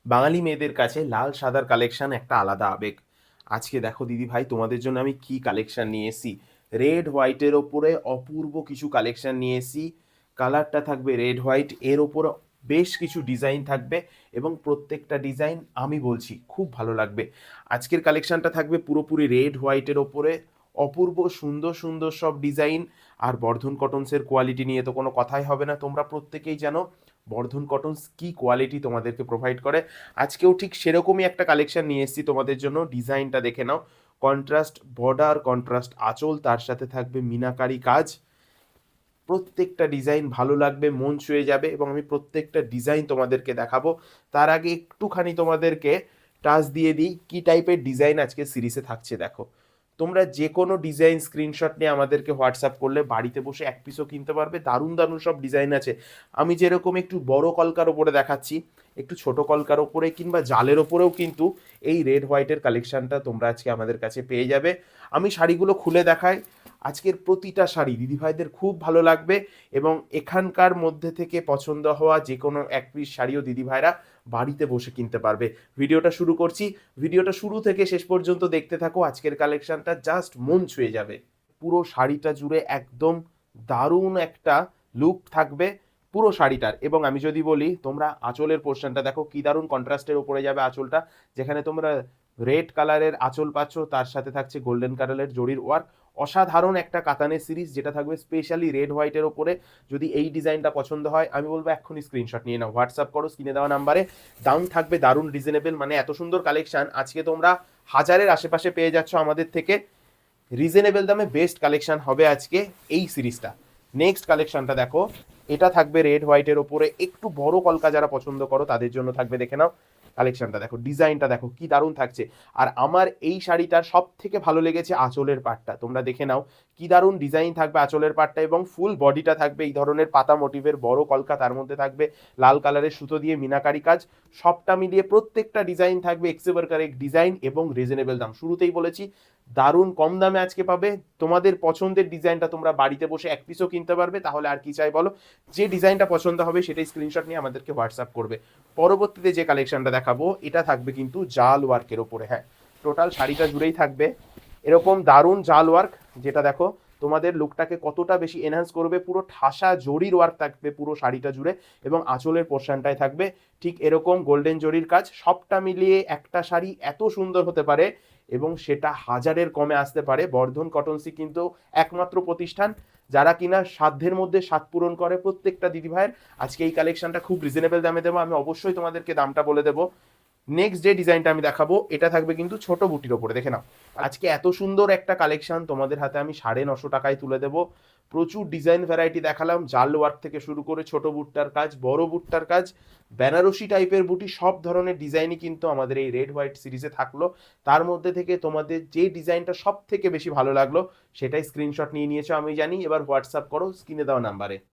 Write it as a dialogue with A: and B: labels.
A: বাঙালি মেয়েদের কাছে লাল সাদার কালেকশন একটা আলাদা আবেগ। আজকে দেখো দিদি ভাই, তোমাদের জন্য আমি কি কালেকশন নিয়ে এসেছি। রেড হোয়াইটের ওপরে অপূর্ব কিছু কালেকশন নিয়ে এসেছি। কালারটা থাকবে রেড হোয়াইট, এর ওপরে বেশ কিছু ডিজাইন থাকবে এবং প্রত্যেকটা ডিজাইন আমি বলছি খুব ভালো লাগবে। আজকের কালেকশনটা থাকবে পুরোপুরি রেড হোয়াইটের ওপরে, অপূর্ব সুন্দর সুন্দর সব ডিজাইন। আর বর্ধন কটনসের কোয়ালিটি নিয়ে তো কোনো কথাই হবে না, তোমরা প্রত্যেকেই জানো বর্ধন কটনস কি কোয়ালিটি তোমাদেরকে প্রোভাইড করে। আজকেও ঠিক সেরকমই একটা কালেকশন নিয়ে এসেছি তোমাদের জন্য। ডিজাইনটা দেখে নাও, কন্ট্রাস্ট বর্ডার, কন্ট্রাস্ট আঁচল, তার সাথে থাকবে মিনাকারি কাজ। প্রত্যেকটা ডিজাইন ভালো লাগবে, মন ছুঁয়ে যাবে এবং আমি প্রত্যেকটা ডিজাইন তোমাদেরকে দেখাবো। তার আগে একটুখানি তোমাদেরকে টাচ দিয়ে দিই কি টাইপের ডিজাইন আজকে সিরিজে থাকছে। দেখো, তোমরা যে কোনো ডিজাইন স্ক্রিনশট নিয়ে আমাদেরকে হোয়াটসঅ্যাপ করলে বাড়িতে বসে এক পিসও কিনতে পারবে। দারুণ দারুণ সব ডিজাইন আছে। আমি যেরকম একটু বড় কলকার ওপরে দেখাচ্ছি, একটু ছোট কলকার ওপরে কিংবা জালের ওপরেও কিন্তু এই রেড হোয়াইটের কালেকশনটা তোমরা আজকে আমাদের কাছে পেয়ে যাবে। আমি শাড়িগুলো খুলে দেখাই। আজকের প্রতিটা শাড়ি দিদিভাইদের খুব ভালো লাগবে এবং এখানকার মধ্যে থেকে পছন্দ হওয়া যে কোনো এক পিস শাড়িও দিদিভাইরা বাড়িতে বসে কিনতে পারবে। ভিডিওটা শুরু করছি। ভিডিওটা শুরু থেকে শেষ পর্যন্ত দেখতে থাকো। আজকের কালেকশনটা জাস্ট মন ছুঁয়ে যাবে। পুরো শাড়িটা জুড়ে একদম দারুণ একটা লুক থাকবে পুরো শাড়িটার। এবং আমি যদি বলি, তোমরা আঁচলের পোর্শনটা দেখো কি দারুণ কন্ট্রাস্টের উপরে যাবে আঁচলটা, যেখানে তোমরা রেড কালারের আঁচল পাচ্ছ, তার সাথে থাকছে গোল্ডেন কালারের জরির ওয়ার্ক। অসাধারণ একটা কাতানের সিরিজ যেটা থাকবে স্পেশালি রেড হোয়াইটের ওপরে। যদি এই ডিজাইনটা পছন্দ হয় আমি বলবো এক্ষুনি স্ক্রিনশট নিয়ে নাও, হোয়াটসঅ্যাপ করো স্ক্রিনে দেওয়া নাম্বারে। দাম থাকবে দারুণ রিজনেবল, মানে এত সুন্দর কালেকশন আজকে তোমরা হাজারের আশেপাশে পেয়ে যাচ্ছ আমাদের থেকে। রিজনেবল দামে বেস্ট কালেকশন হবে আজকে এই সিরিজটা। নেক্সট কালেকশনটা দেখো, এটা থাকবে রেড হোয়াইটের ওপরে, একটু বড় কলকা যারা পছন্দ করো তাদের জন্য থাকবে। দেখে নাও কালেকশনটা, দেখো ডিজাইনটা দেখো কি দারুণ থাকছে। আর আমার এই শাড়িটার সব থেকে ভালো লেগেছে আঁচলের পাটটা, তোমরা দেখে নাও কি দারুণ ডিজাইন থাকবে আঁচলের পাটটা এবং ফুল বডিটা থাকবে এই ধরনের পাতা মোটিভের বড় কলকা, তার মধ্যে থাকবে লাল কালারের সুতো দিয়ে মিনাকারি কাজ। সবটা মিলিয়ে প্রত্যেকটা ডিজাইন থাকবে এক্সেভার কারেক্ট ডিজাইন এবং রিজনেবল দাম। শুরুতেই বলেছি দারুণ কম দামে আজকে পাবে। তোমাদের পছন্দের ডিজাইনটা তোমরা বাড়িতে বসে এক পিসও কিনতে পারবে। তাহলে আর কি চাই বলো। যে ডিজাইনটা পছন্দ হবে সেটাই স্ক্রিনশট নিয়ে আমাদেরকে হোয়াটসঅ্যাপ করবে। পরবর্তীতে যে কালেকশনটা দেখাবো এটা থাকবে কিন্তু জাল ওয়ার্কের ওপরে। হ্যাঁ, টোটাল শাড়িটা জুড়েই থাকবে এরকম দারুণ জাল ওয়ার্ক, যেটা দেখো তোমাদের লুকটাকে কতটা বেশি এনহ্যান্স করবে। পুরো ঠাসা জরির ওয়ার্ক থাকবে পুরো শাড়িটা জুড়ে এবং আঁচলের পোর্শনটায় থাকবে ঠিক এরকম গোল্ডেন জরির কাজ। সবটা মিলিয়ে একটা শাড়ি এত সুন্দর হতে পারে এবং সেটা হাজারের কমে আসতে পারে। বর্ধন কটনসি কিন্তু একমাত্র প্রতিষ্ঠান যারা কিনা সাধ্যের মধ্যে স্বাদ পূরণ করে প্রত্যেকটা দিদিভাইয়ের। আজকে এই কালেকশনটা খুব রিজনেবল দামে দেবো, আমি অবশ্যই তোমাদেরকে দামটা বলে দেবো। নেক্সট যে ডিজাইনটা আমি দেখাবো এটা থাকবে কিন্তু ছোট বুটির ওপরে। দেখে নাও আজকে এত সুন্দর একটা কালেকশন তোমাদের হাতে আমি 950 টাকায় তুলে দেবো। প্রচুর ডিজাইন ভ্যারাইটি দেখালাম, জাল ওয়ার্ক থেকে শুরু করে ছোট বুটটার কাজ, বড় বুটটার কাজ, বেনারসি টাইপের বুটি, সব ধরনের ডিজাইনই কিন্তু আমাদের এই রেড হোয়াইট সিরিজে থাকলো। তার মধ্যে থেকে তোমাদের যে ডিজাইনটা সব থেকে বেশি ভালো লাগলো সেটাই স্ক্রিনশট নিয়ে নিয়েছো আমি জানি। এবার হোয়াটসঅ্যাপ করো স্ক্রিনে দেওয়া নাম্বারে।